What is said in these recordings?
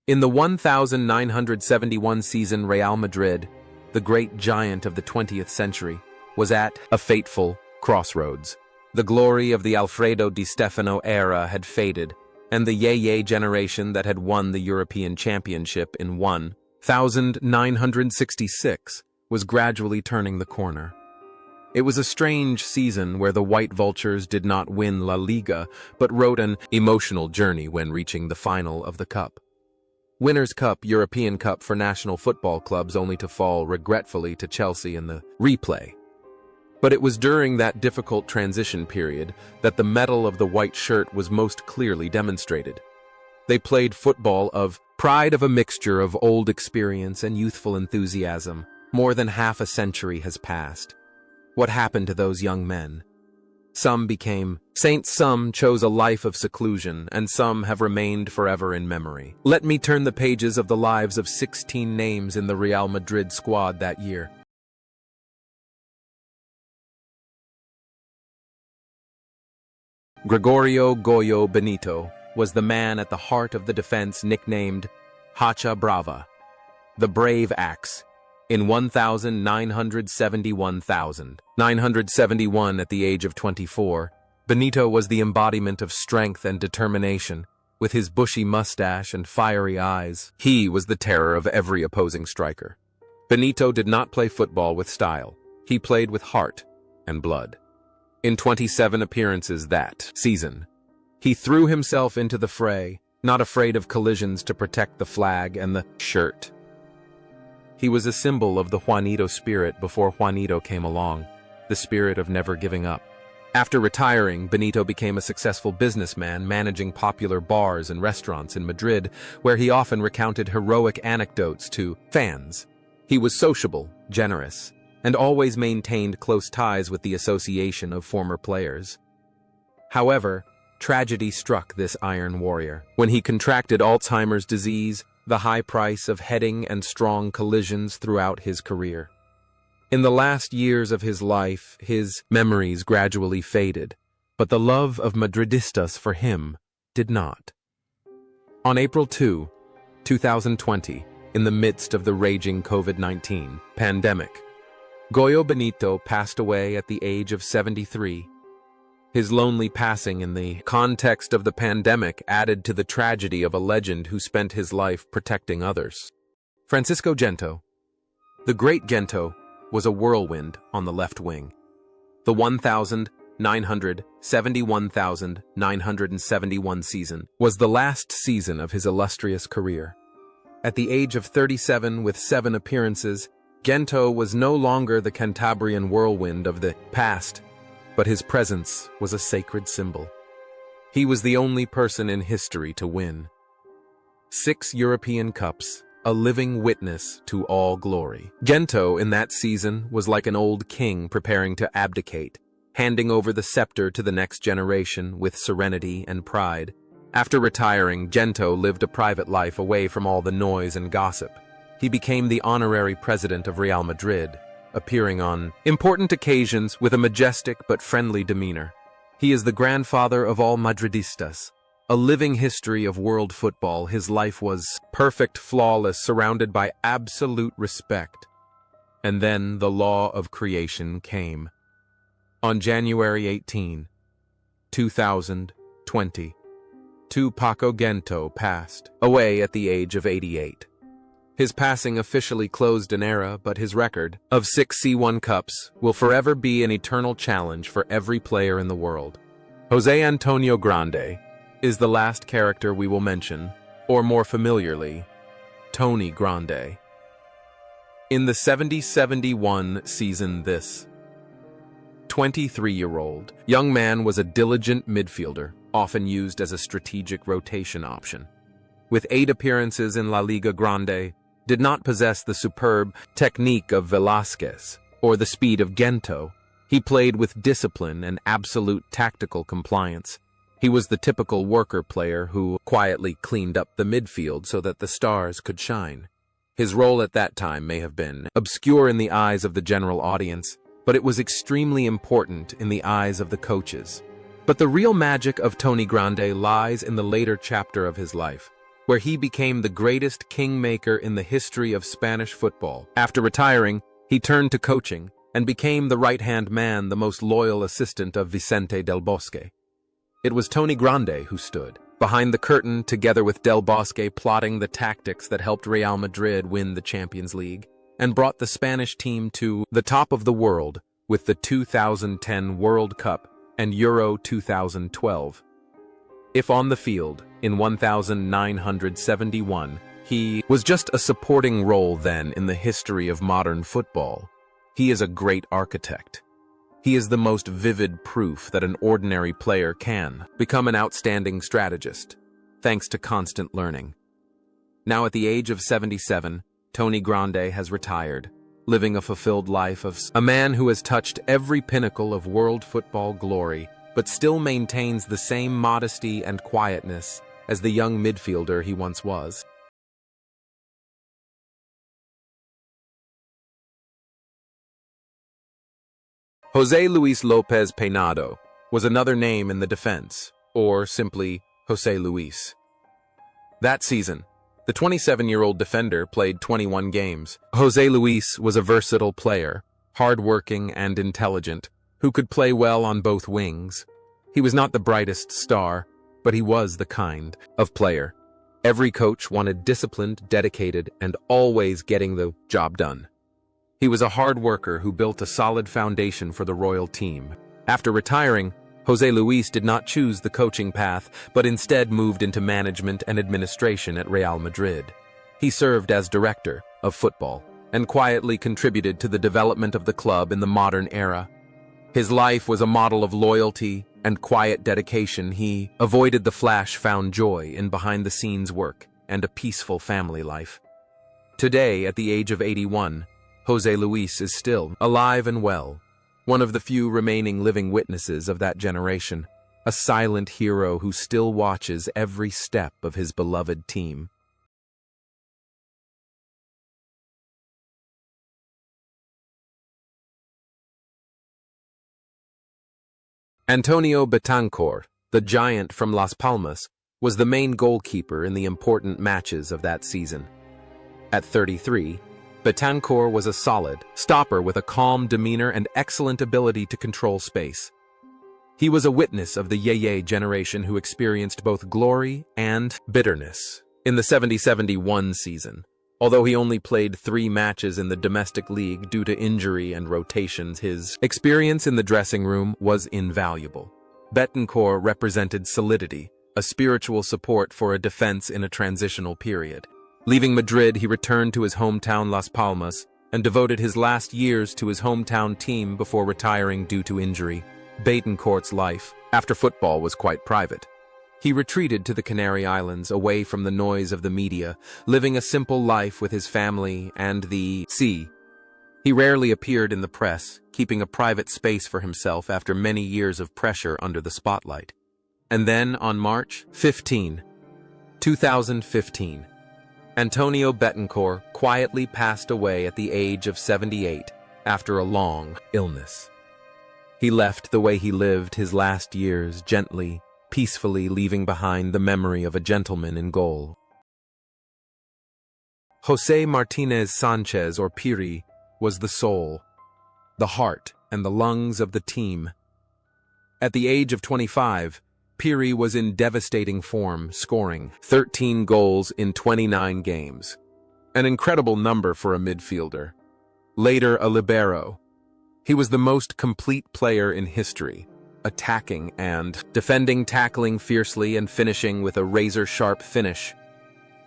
In the 1971 season, Real Madrid, the great giant of the 20th century, was at a fateful crossroads. The glory of the Alfredo Di Stéfano era had faded, and the Yeye generation that had won the European Championship in 1966 was gradually turning the corner. It was a strange season where the White Vultures did not win La Liga, but rode an emotional journey when reaching the final of the Cup. Winners' Cup, European Cup for national football clubs, only to fall regretfully to Chelsea in the replay. But it was during that difficult transition period that the mettle of the white shirt was most clearly demonstrated. They played football of pride, of a mixture of old experience and youthful enthusiasm. More than half a century has passed. What happened to those young men? Some became saints, some chose a life of seclusion, and some have remained forever in memory. Let me turn the pages of the lives of 16 names in the Real Madrid squad that year. Gregorio "Goyo" Benito was the man at the heart of the defense, nicknamed Hacha Brava, the brave axe. In 1971 at the age of 24, Benito was the embodiment of strength and determination. With his bushy mustache and fiery eyes, he was the terror of every opposing striker. Benito did not play football with style. He played with heart and blood. In 27 appearances that season, he threw himself into the fray, not afraid of collisions to protect the flag and the shirt. He was a symbol of the Juanito spirit before Juanito came along, the spirit of never giving up. After retiring, Benito became a successful businessman, managing popular bars and restaurants in Madrid, where he often recounted heroic anecdotes to fans. He was sociable, generous, and always maintained close ties with the association of former players. However, tragedy struck this iron warrior when he contracted Alzheimer's disease, the high price of heading and strong collisions throughout his career. In the last years of his life, his memories gradually faded, but the love of Madridistas for him did not. On April 2, 2020, in the midst of the raging COVID-19 pandemic, Goyo Benito passed away at the age of 73. His lonely passing in the context of the pandemic added to the tragedy of a legend who spent his life protecting others. Francisco Gento. The great Gento was a whirlwind on the left wing. The 1971,971 season was the last season of his illustrious career. At the age of 37 with 7 appearances, Gento was no longer the Cantabrian whirlwind of the past, but his presence was a sacred symbol. He was the only person in history to win 6 European Cups, a living witness to all glory. Gento in that season was like an old king preparing to abdicate, handing over the scepter to the next generation with serenity and pride. After retiring, Gento lived a private life away from all the noise and gossip. He became the honorary president of Real Madrid, appearing on important occasions with a majestic but friendly demeanor. He is the grandfather of all Madridistas. A living history of world football, his life was perfect, flawless, surrounded by absolute respect. And then the law of creation came. On January 18, 2020, Paco Gento passed away at the age of 88. His passing officially closed an era, but his record of 6 C1 Cups will forever be an eternal challenge for every player in the world. José Antonio Grande is the last character we will mention, or more familiarly, Tony Grande. In the 70-71 season, this 23-year-old young man was a diligent midfielder, often used as a strategic rotation option. With 8 appearances in La Liga, Grande did not possess the superb technique of Velázquez or the speed of Gento. He played with discipline and absolute tactical compliance. He was the typical worker player who quietly cleaned up the midfield so that the stars could shine. His role at that time may have been obscure in the eyes of the general audience, but it was extremely important in the eyes of the coaches. But the real magic of Tony Grande lies in the later chapter of his life. where he became the greatest kingmaker in the history of Spanish football. After retiring, he turned to coaching and became the right-hand man, the most loyal assistant of Vicente del Bosque. It was Tony Grande who stood behind the curtain together with Del Bosque, plotting the tactics that helped Real Madrid win the Champions League and brought the Spanish team to the top of the world with the 2010 World Cup and Euro 2012. If on the field, in 1971, he was just a supporting role then in the history of modern football, he is a great architect. He is the most vivid proof that an ordinary player can become an outstanding strategist, thanks to constant learning. Now at the age of 77, Tony Grande has retired, living a fulfilled life of a man who has touched every pinnacle of world football glory, but still maintains the same modesty and quietness as the young midfielder he once was. José Luis López Peinado was another name in the defense, or simply José Luis. That season, the 27-year-old defender played 21 games. José Luis was a versatile player, hard-working and intelligent, who could play well on both wings. He was not the brightest star, but he was the kind of player every coach wanted: disciplined, dedicated, and always getting the job done. He was a hard worker who built a solid foundation for the royal team. After retiring, José Luis did not choose the coaching path, but instead moved into management and administration at Real Madrid. He served as director of football and quietly contributed to the development of the club in the modern era. His life was a model of loyalty and quiet dedication. He avoided the flash, found joy in behind-the-scenes work and a peaceful family life. Today, at the age of 81, José Luis is still alive and well, one of the few remaining living witnesses of that generation, a silent hero who still watches every step of his beloved team. Antonio Betancourt, the giant from Las Palmas, was the main goalkeeper in the important matches of that season. At 33, Betancourt was a solid stopper with a calm demeanor and excellent ability to control space. He was a witness of the Yeye generation who experienced both glory and bitterness in the 70-71 season. Although he only played 3 matches in the domestic league due to injury and rotations, his experience in the dressing room was invaluable. Betancourt represented solidity, a spiritual support for a defense in a transitional period. Leaving Madrid, he returned to his hometown Las Palmas and devoted his last years to his hometown team before retiring due to injury. Betancourt's life, after football, was quite private. He retreated to the Canary Islands, away from the noise of the media, living a simple life with his family and the sea. He rarely appeared in the press, keeping a private space for himself after many years of pressure under the spotlight. And then, on March 15, 2015, Antonio Betancourt quietly passed away at the age of 78 after a long illness. He left the way he lived his last years, gently, peacefully, leaving behind the memory of a gentleman in goal. José Martínez Sánchez, or Piri, was the soul, the heart, and the lungs of the team. At the age of 25, Piri was in devastating form, scoring 13 goals in 29 games. An incredible number for a midfielder. Later a libero. He was the most complete player in history, attacking and defending, tackling fiercely, and finishing with a razor-sharp finish.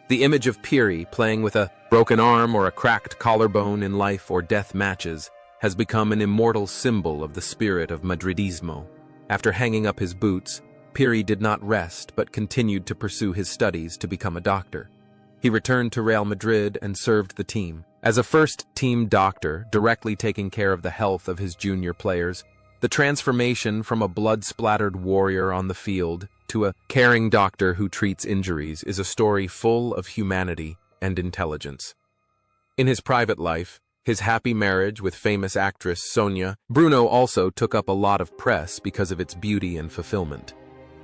The image of Piri playing with a broken arm or a cracked collarbone in life or death matches has become an immortal symbol of the spirit of Madridismo. After hanging up his boots, Piri did not rest but continued to pursue his studies to become a doctor. He returned to Real Madrid and served the team. As a first-team doctor, directly taking care of the health of his junior players, the transformation from a blood-splattered warrior on the field to a caring doctor who treats injuries is a story full of humanity and intelligence. In his private life, his happy marriage with famous actress Sonia Bruno also took up a lot of press because of its beauty and fulfillment.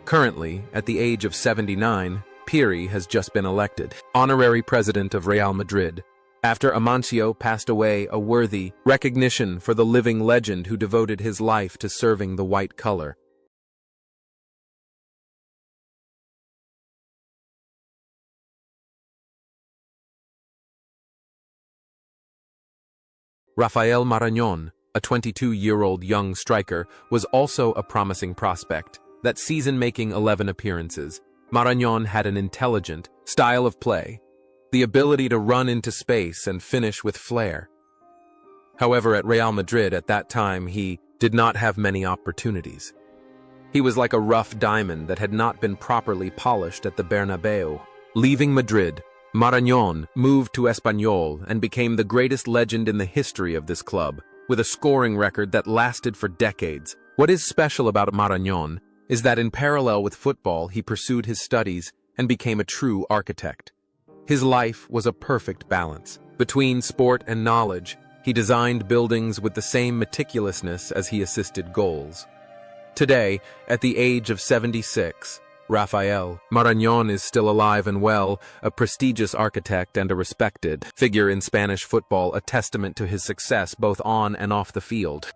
Currently, at the age of 79, Piri has just been elected honorary president of Real Madrid, after Amancio passed away, a worthy recognition for the living legend who devoted his life to serving the white color. Rafael Marañón, a 22-year-old young striker, was also a promising prospect. That season making 11 appearances, Marañón had an intelligent style of play, the ability to run into space and finish with flair. However, at Real Madrid at that time, he did not have many opportunities. He was like a rough diamond that had not been properly polished at the Bernabeu. Leaving Madrid, Marañón moved to Espanyol and became the greatest legend in the history of this club, with a scoring record that lasted for decades. What is special about Marañón is that in parallel with football, he pursued his studies and became a true architect. His life was a perfect balance. Between sport and knowledge, he designed buildings with the same meticulousness as he assisted goals. Today, at the age of 76, Rafael Marañón is still alive and well, a prestigious architect and a respected figure in Spanish football, a testament to his success both on and off the field.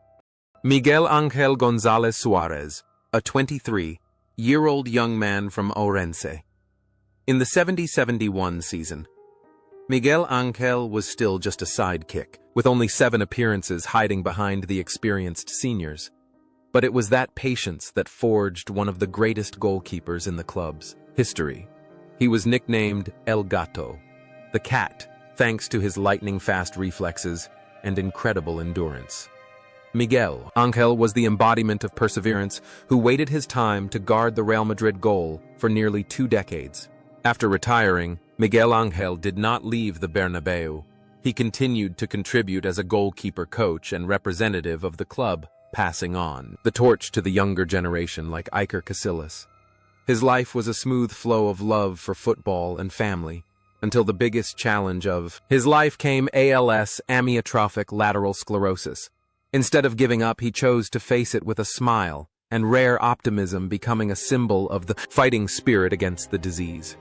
Miguel Ángel González Suárez, a 23-year-old young man from Orense. In the 70-71 season, Miguel Ángel was still just a sidekick, with only 7 appearances hiding behind the experienced seniors. But it was that patience that forged one of the greatest goalkeepers in the club's history. He was nicknamed El Gato, the cat, thanks to his lightning-fast reflexes and incredible endurance. Miguel Ángel was the embodiment of perseverance, who waited his time to guard the Real Madrid goal for nearly 2 decades. After retiring, Miguel Ángel did not leave the Bernabeu. He continued to contribute as a goalkeeper coach and representative of the club, passing on the torch to the younger generation like Iker Casillas. His life was a smooth flow of love for football and family, until the biggest challenge of his life came: ALS, amyotrophic lateral sclerosis. Instead of giving up, he chose to face it with a smile and rare optimism, becoming a symbol of the fighting spirit against the disease.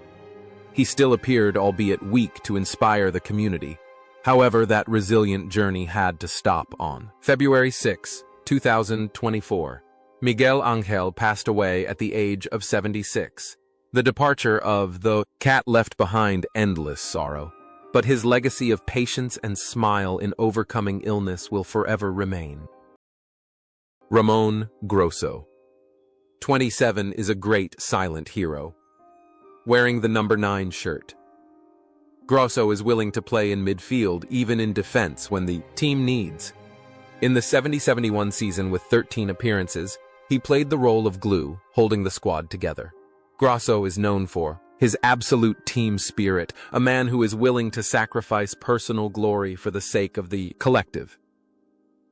He still appeared, albeit weak, to inspire the community. However, that resilient journey had to stop on February 6, 2024. Miguel Ángel passed away at the age of 76. The departure of the cat left behind endless sorrow, but his legacy of patience and smile in overcoming illness will forever remain. Ramon Grosso, 27, is a great silent hero. Wearing the number 9 shirt, Grosso is willing to play in midfield, even in defense when the team needs. In the 70-71 season, with 13 appearances, he played the role of glue, holding the squad together. Grosso is known for his absolute team spirit, a man who is willing to sacrifice personal glory for the sake of the collective.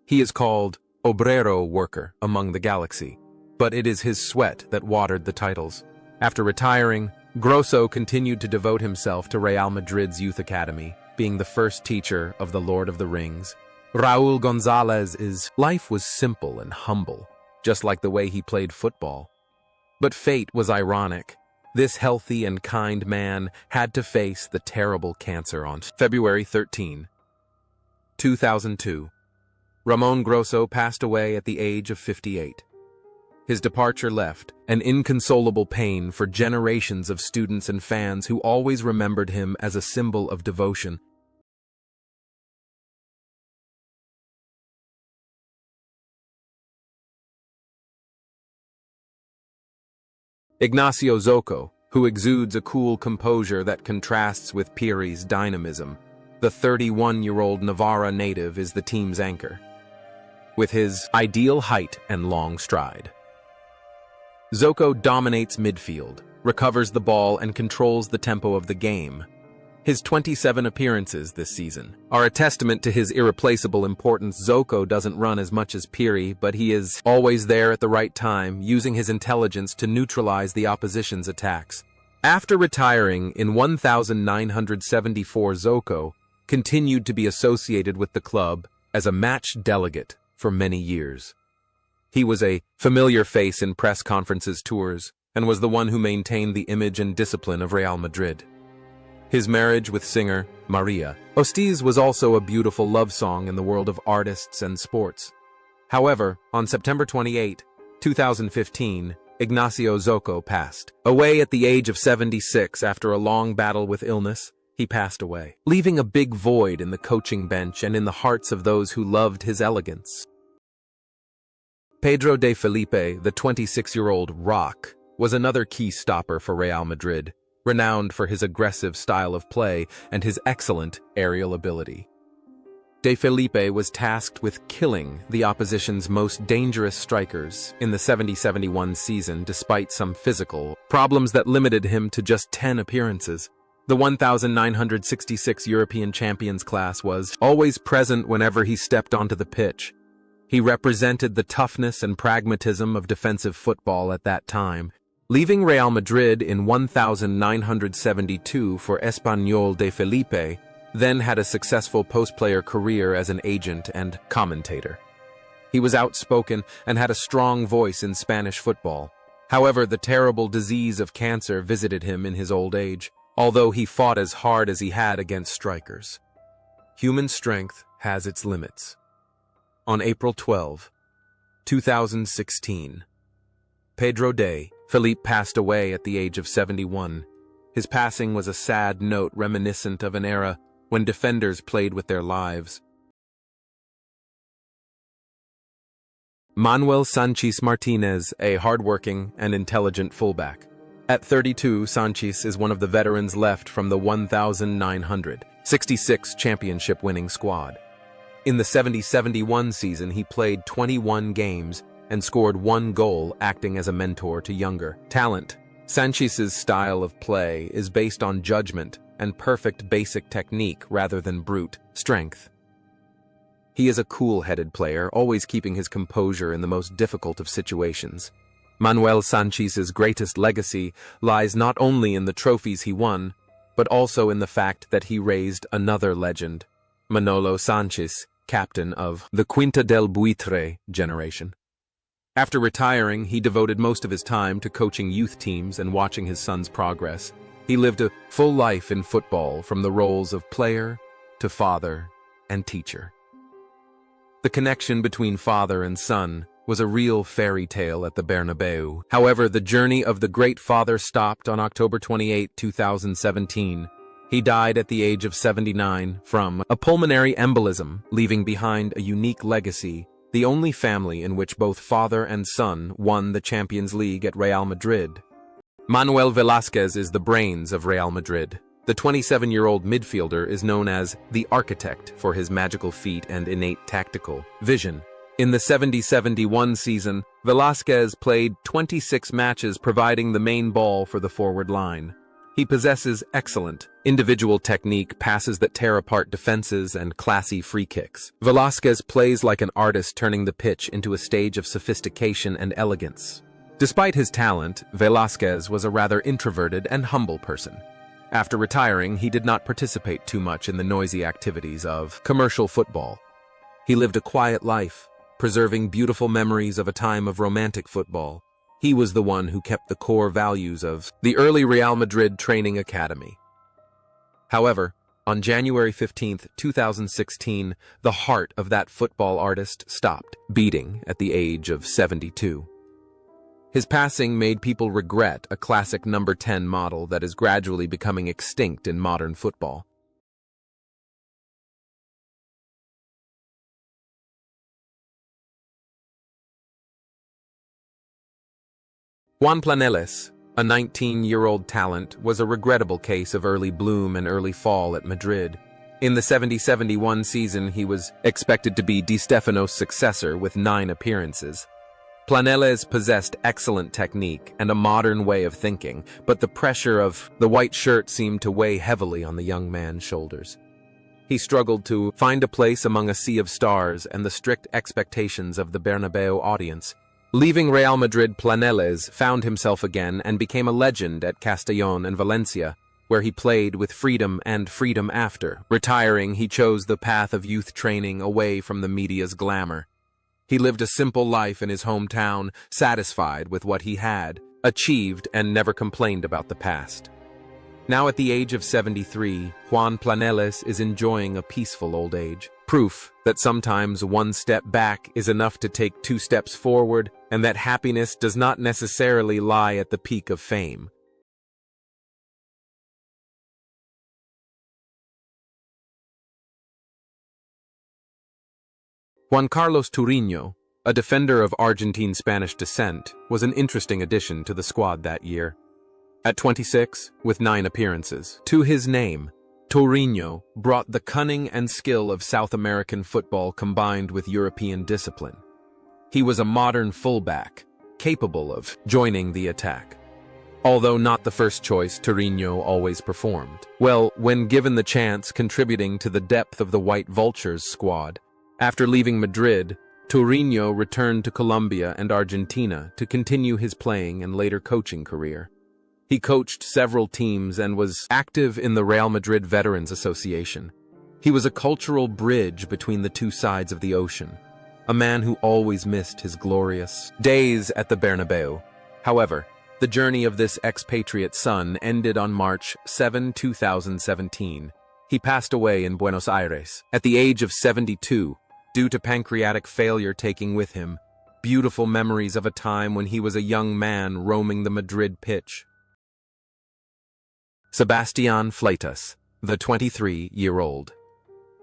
He is called obrero worker among the galaxy, but it is his sweat that watered the titles. After retiring, Grosso continued to devote himself to Real Madrid's youth academy, being the first teacher of the Lord of the Rings. Raúl González's life was simple and humble, just like the way he played football. But fate was ironic. This healthy and kind man had to face the terrible cancer on February 13, 2002. Ramon Grosso passed away at the age of 58. His departure left an inconsolable pain for generations of students and fans who always remembered him as a symbol of devotion. Ignacio Zoco, who exudes a cool composure that contrasts with Piri's dynamism. The 31-year-old Navarra native is the team's anchor, with his ideal height and long stride. Zoco dominates midfield, recovers the ball, and controls the tempo of the game. His 27 appearances this season are a testament to his irreplaceable importance. Zoco doesn't run as much as Piri, but he is always there at the right time, using his intelligence to neutralize the opposition's attacks. After retiring in 1974, Zoco continued to be associated with the club as a match delegate for many years. He was a familiar face in press conferences, tours, and was the one who maintained the image and discipline of Real Madrid. His marriage with singer Maria Ostiz was also a beautiful love song in the world of artists and sports. However, on September 28, 2015, Ignacio Zoco passed away at the age of 76 after a long battle with illness. He passed away, leaving a big void in the coaching bench and in the hearts of those who loved his elegance. Pedro de Felipe, the 26-year-old Rock, was another key stopper for Real Madrid, renowned for his aggressive style of play and his excellent aerial ability. De Felipe was tasked with killing the opposition's most dangerous strikers in the 70-71 season despite some physical problems that limited him to just 10 appearances. The 1966 European Champions class was always present whenever he stepped onto the pitch. He represented the toughness and pragmatism of defensive football at that time, leaving Real Madrid in 1972 for Espanyol. De Felipe then had a successful post-player career as an agent and commentator. He was outspoken and had a strong voice in Spanish football. However, the terrible disease of cancer visited him in his old age, although he fought as hard as he had against strikers. Human strength has its limits. On April 12, 2016, Pedro de Felipe passed away at the age of 71. His passing was a sad note reminiscent of an era when defenders played with their lives. Manuel Sanchez Martinez, a hardworking and intelligent fullback. At 32, Sanchez is one of the veterans left from the 1966 championship-winning squad. In the 70-71 season, he played 21 games and scored 1 goal, acting as a mentor to younger talent. Sanchez's style of play is based on judgment and perfect basic technique rather than brute strength. He is a cool-headed player, always keeping his composure in the most difficult of situations. Manuel Sanchez's greatest legacy lies not only in the trophies he won, but also in the fact that he raised another legend, Manolo Sanchez, captain of the Quinta del Buitre generation. After retiring, he devoted most of his time to coaching youth teams and watching his son's progress. He lived a full life in football, from the roles of player to father and teacher. The connection between father and son was a real fairy tale at the Bernabeu. However, the journey of the great father stopped on October 28, 2017. He died at the age of 79 from a pulmonary embolism, leaving behind a unique legacy, the only family in which both father and son won the Champions League at Real Madrid. Manuel Velázquez is the brains of Real Madrid. The 27-year-old midfielder is known as the architect for his magical feet and innate tactical vision. In the 70-71 season, Velázquez played 26 matches, providing the main ball for the forward line. He possesses excellent individual technique, passes that tear apart defenses, and classy free kicks. Velázquez plays like an artist, turning the pitch into a stage of sophistication and elegance. Despite his talent, Velázquez was a rather introverted and humble person. After retiring, he did not participate too much in the noisy activities of commercial football. He lived a quiet life, preserving beautiful memories of a time of romantic football. He was the one who kept the core values of the early Real Madrid training academy. However, on January 15, 2016, the heart of that football artist stopped beating at the age of 72. His passing made people regret a classic number 10 model that is gradually becoming extinct in modern football. Juan Planeles, a 19-year-old talent, was a regrettable case of early bloom and early fall at Madrid. In the 70-71 season, he was expected to be Di Stéfano's successor with 9 appearances. Planeles possessed excellent technique and a modern way of thinking, but the pressure of the white shirt seemed to weigh heavily on the young man's shoulders. He struggled to find a place among a sea of stars and the strict expectations of the Bernabeu audience. Leaving Real Madrid, Planeles found himself again and became a legend at Castellón and Valencia, where he played with freedom and freedom after. Retiring, he chose the path of youth training away from the media's glamour. He lived a simple life in his hometown, satisfied with what he had, achieved, and never complained about the past. Now at the age of 73, Juan Planeles is enjoying a peaceful old age. Proof that sometimes one step back is enough to take two steps forward, and that happiness does not necessarily lie at the peak of fame. Juan Carlos Turino, a defender of Argentine Spanish descent, was an interesting addition to the squad that year. At 26, with 9 appearances to his name, Turino brought the cunning and skill of South American football combined with European discipline. He was a modern fullback, capable of joining the attack. Although not the first choice, Turino always performed well when given the chance, contributing to the depth of the White Vultures squad. After leaving Madrid, Turino returned to Colombia and Argentina to continue his playing and later coaching career. He coached several teams and was active in the Real Madrid Veterans Association. He was a cultural bridge between the two sides of the ocean, a man who always missed his glorious days at the Bernabeu. However, the journey of this expatriate son ended on March 7, 2017. He passed away in Buenos Aires at the age of 72 due to pancreatic failure, taking with him beautiful memories of a time when he was a young man roaming the Madrid pitch. Sebastián Fleitas, the 23-year-old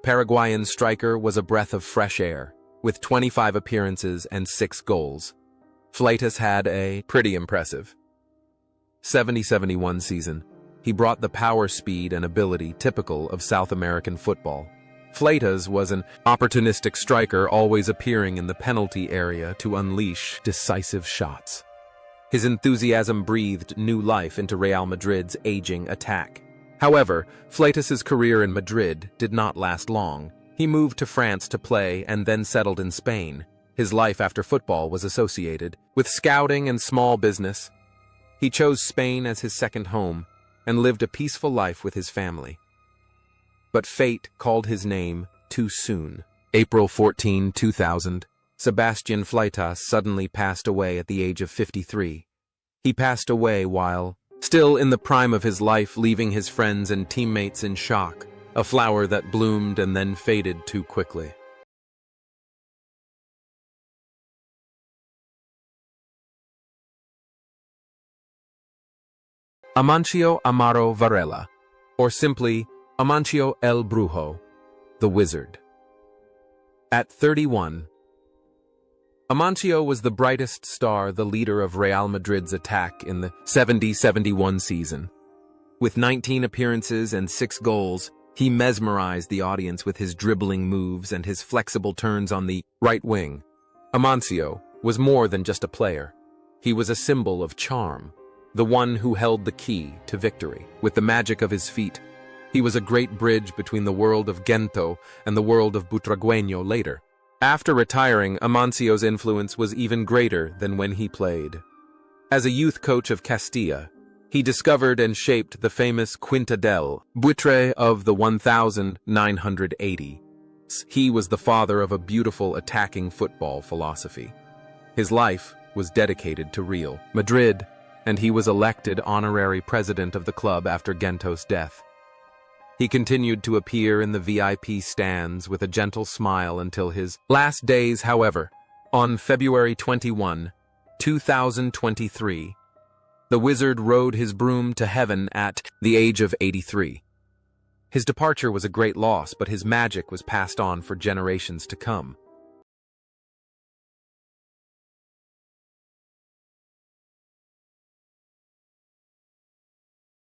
Paraguayan striker, was a breath of fresh air, with 25 appearances and 6 goals. Fleitas had a pretty impressive 70-71 season. He brought the power, speed, and ability typical of South American football. Fleitas was an opportunistic striker, always appearing in the penalty area to unleash decisive shots. His enthusiasm breathed new life into Real Madrid's aging attack. However, Fleitas's career in Madrid did not last long. He moved to France to play and then settled in Spain. His life after football was associated with scouting and small business. He chose Spain as his second home and lived a peaceful life with his family. But fate called his name too soon. April 14, 2000. Sebastián Fleitas suddenly passed away at the age of 53. He passed away while still in the prime of his life, leaving his friends and teammates in shock, a flower that bloomed and then faded too quickly. Amancio Amaro Varela, or simply Amancio el Brujo, the Wizard. At 31, Amancio was the brightest star, the leader of Real Madrid's attack in the 70-71 season. With 19 appearances and 6 goals, he mesmerized the audience with his dribbling moves and his flexible turns on the right wing. Amancio was more than just a player. He was a symbol of charm, the one who held the key to victory. With the magic of his feet, he was a great bridge between the world of Gento and the world of Butragueño later. After retiring, Amancio's influence was even greater than when he played. As a youth coach of Castilla, he discovered and shaped the famous Quinta del Buitre of the 1980s. He was the father of a beautiful attacking football philosophy. His life was dedicated to Real Madrid, and he was elected honorary president of the club after Gento's death. He continued to appear in the VIP stands with a gentle smile until his last days. However, on February 21, 2023, the Wizard rode his broom to heaven at the age of 83. His departure was a great loss, but his magic was passed on for generations to come.